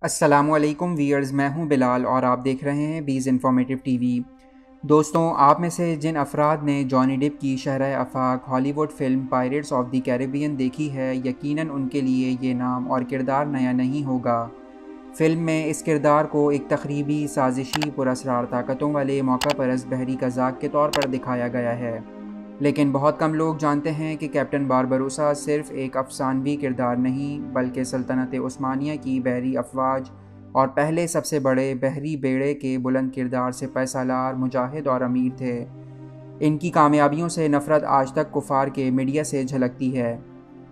السلام علیکم ویئرز، میں ہوں بلال اور آپ دیکھ رہے ہیں بیز انفارمیٹیو ٹی وی۔ دوستوں، آپ میں سے جن افراد نے جانی ڈپ کی شرح آفاق ہالی would film pyrites of the Caribbean دیکھی ہے، یقیناً ان کے لیے یہ نام اور کردار نیا نہیں ہوگا۔ فلم میں اس کردار کو ایک تخریبی، سازشی، پراسرار طاقتوں والے موقع پرست بحری قزاق کے طور پر دکھایا گیا ہے، لیکن بہت کم لوگ جانتے ہیں کہ کیپٹن باربروسا صرف ایک افسانوی کردار نہیں بلکہ سلطنت عثمانیہ کی بحری افواج اور پہلے سب سے بڑے بحری بیڑے کے بلند کردار سپہ سالار، مجاہد اور امیر تھے۔ ان کی کامیابیوں سے نفرت آج تک کفار کے میڈیا سے جھلکتی ہے۔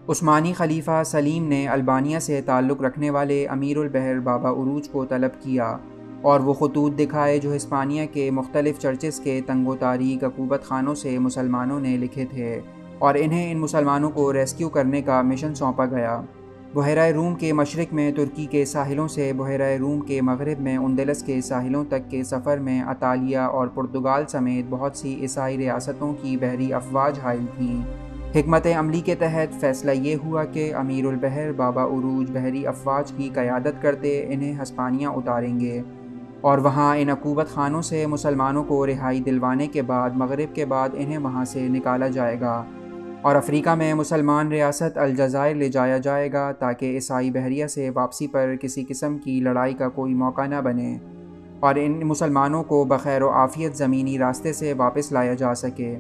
عثمانی خلیفہ سلیم نے البانیہ سے تعلق رکھنے والے امیر البحر بابا عروج کو طلب کیا اور وہ خطوط دکھائے جو ہسپانیہ کے مختلف چرچز کے تنگ و تاریک عقوبت خانوں سے مسلمانوں نے لکھے تھے، اور انہیں ان مسلمانوں کو ریسکیو کرنے کا مشن سونپا گیا۔ بحیرہ روم کے مشرق میں ترکی کے ساحلوں سے بحیرہ روم کے مغرب میں اندلس کے ساحلوں تک کے سفر میں اطالیہ اور پرتگال سمیت بہت سی عیسائی ریاستوں کی بحری افواج حائل تھیں۔ حکمت عملی کے تحت فیصلہ یہ ہوا کہ امیر البحر بابا عروج بحری افواج کی قیادت کرتے انہیں ہسپانیہ اتاریں گے، اور وہاں ان عقوبت خانوں سے مسلمانوں کو رہائی دلوانے کے بعد مغرب کے بعد انہیں وہاں سے نکالا جائے گا اور افریقہ میں مسلمان ریاست الجزائر لے جایا جائے گا تاکہ عیسائی بحریہ سے واپسی پر کسی قسم کی لڑائی کا کوئی موقع نہ بنے اور ان مسلمانوں کو بخیر و عافیت زمینی راستے سے واپس لایا جا سکے۔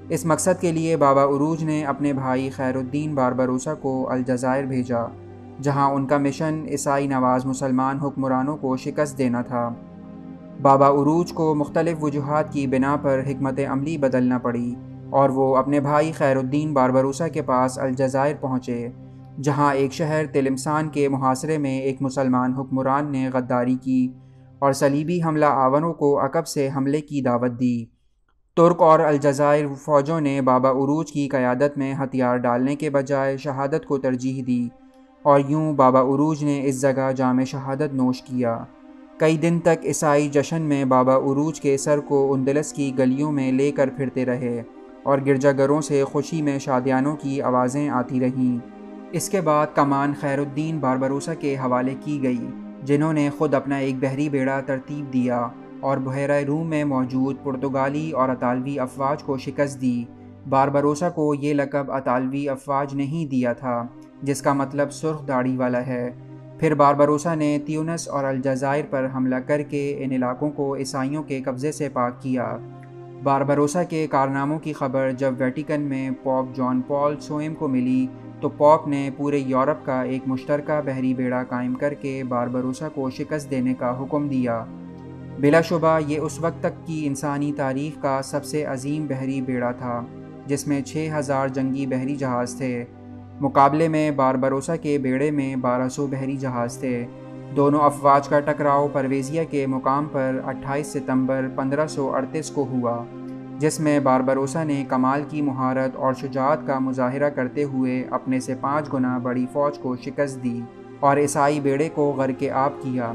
اس مقصد کے لیے بابا عروج نے اپنے بھائی خیر الدین باربروسا کو الجزائر بھیجا، جہاں ان کا مشن عیسائی نواز مسلمان حکمرانوں کو شکست دینا تھا۔ بابا عروج کو مختلف وجوہات کی بنا پر حکمت عملی بدلنا پڑی اور وہ اپنے بھائی خیر الدین باربروسا کے پاس الجزائر پہنچے، جہاں ایک شہر تلمسان کے محاصرے میں ایک مسلمان حکمران نے غداری کی اور صلیبی حملہ آوروں کو عقب سے حملے کی دعوت دی۔ ترک اور الجزائر فوجوں نے بابا عروج کی قیادت میں ہتھیار ڈالنے کے بجائے شہادت کو ترجیح دی، اور یوں بابا عروج نے اس جگہ جام شہادت نوش کیا۔ کئی دن تک عیسائی جشن میں بابا عروج کے سر کو اندلس کی گلیوں میں لے کر پھرتے رہے اور گرجا گھروں سے خوشی میں شادیانوں کی آوازیں آتی رہیں۔ اس کے بعد کمان خیر الدین باربروسا کے حوالے کی گئی، جنہوں نے خود اپنا ایک بحری بیڑا ترتیب دیا اور بحیرہ روم میں موجود پرتگالی اور اطالوی افواج کو شکست دی۔ باربروسا کو یہ لقب اطالوی افواج نہیں دیا تھا، جس کا مطلب سرخ داڑھی والا ہے۔ پھر باربروسا نے تیونس اور الجزائر پر حملہ کر کے ان علاقوں کو عیسائیوں کے قبضے سے پاک کیا۔ باربروسا کے کارناموں کی خبر جب ویٹیکن میں پوپ جان پال سوئم کو ملی تو پوپ نے پورے یورپ کا ایک مشترکہ بحری بیڑا قائم کر کے باربروسا کو شکست دینے کا حکم دیا۔ بلا شبہ یہ اس وقت تک کی انسانی تاریخ کا سب سے عظیم بحری بیڑا تھا، جس میں 6000 جنگی بحری جہاز تھے۔ مقابلے میں باربروسا کے بیڑے میں 1200 بحری جہاز تھے۔ دونوں افواج کا ٹکراؤ پرویزیا کے مقام پر 28 ستمبر 1538 کو ہوا، جس میں باربروسا نے کمال کی مہارت اور شجاعت کا مظاہرہ کرتے ہوئے اپنے سے 5 گنا بڑی فوج کو شکست دی اور عیسائی بیڑے کو غرق آب کیا۔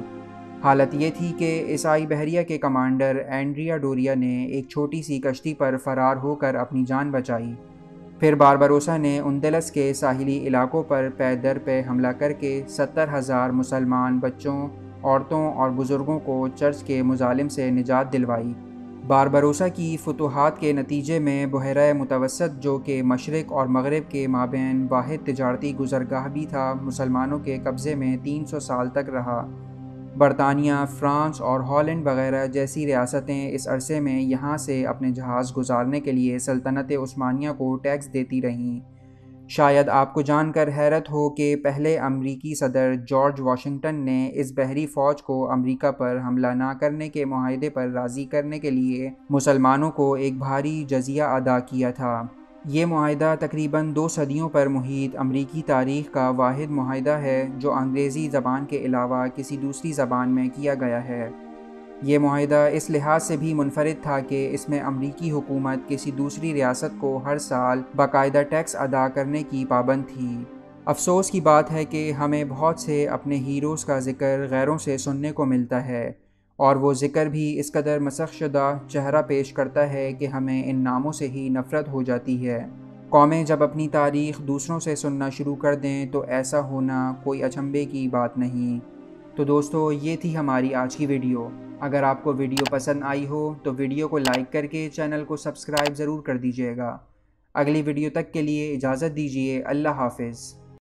حالت یہ تھی کہ عیسائی بحریہ کے کمانڈر اینڈریا ڈوریا نے ایک چھوٹی سی کشتی پر فرار ہو کر اپنی جان بچائی۔ پھر باربروسا نے اندلس کے ساحلی علاقوں پر پے در پے حملہ کر کے 70,000 مسلمان بچوں، عورتوں اور بزرگوں کو چرچ کے مظالم سے نجات دلوائی۔ باربروسا کی فتوحات کے نتیجے میں بحیرہ متوسط، جو کہ مشرق اور مغرب کے مابین واحد تجارتی گزرگاہ بھی تھا، مسلمانوں کے قبضے میں 300 سال تک رہا۔ برطانیہ، فرانس اور ہالینڈ وغیرہ جیسی ریاستیں اس عرصے میں یہاں سے اپنے جہاز گزارنے کے لیے سلطنت عثمانیہ کو ٹیکس دیتی رہیں۔ شاید آپ کو جان کر حیرت ہو کہ پہلے امریکی صدر جارج واشنگٹن نے اس بحری فوج کو امریکہ پر حملہ نہ کرنے کے معاہدے پر راضی کرنے کے لیے مسلمانوں کو ایک بھاری جزیہ ادا کیا تھا۔ یہ معاہدہ تقریباً 2 صدیوں پر محیط امریکی تاریخ کا واحد معاہدہ ہے جو انگریزی زبان کے علاوہ کسی دوسری زبان میں کیا گیا ہے۔ یہ معاہدہ اس لحاظ سے بھی منفرد تھا کہ اس میں امریکی حکومت کسی دوسری ریاست کو ہر سال باقاعدہ ٹیکس ادا کرنے کی پابند تھی۔ افسوس کی بات ہے کہ ہمیں بہت سے اپنے ہیروز کا ذکر غیروں سے سننے کو ملتا ہے، اور وہ ذکر بھی اس قدر مسخ شدہ چہرہ پیش کرتا ہے کہ ہمیں ان ناموں سے ہی نفرت ہو جاتی ہے۔ قومیں جب اپنی تاریخ دوسروں سے سننا شروع کر دیں تو ایسا ہونا کوئی اچنبھے کی بات نہیں۔ تو دوستو یہ تھی ہماری آج کی ویڈیو۔ اگر آپ کو ویڈیو پسند آئی ہو تو ویڈیو کو لائک کر کے چینل کو سبسکرائب ضرور کر دیجیے گا۔ اگلی ویڈیو تک کے لیے اجازت دیجیے۔ اللہ حافظ۔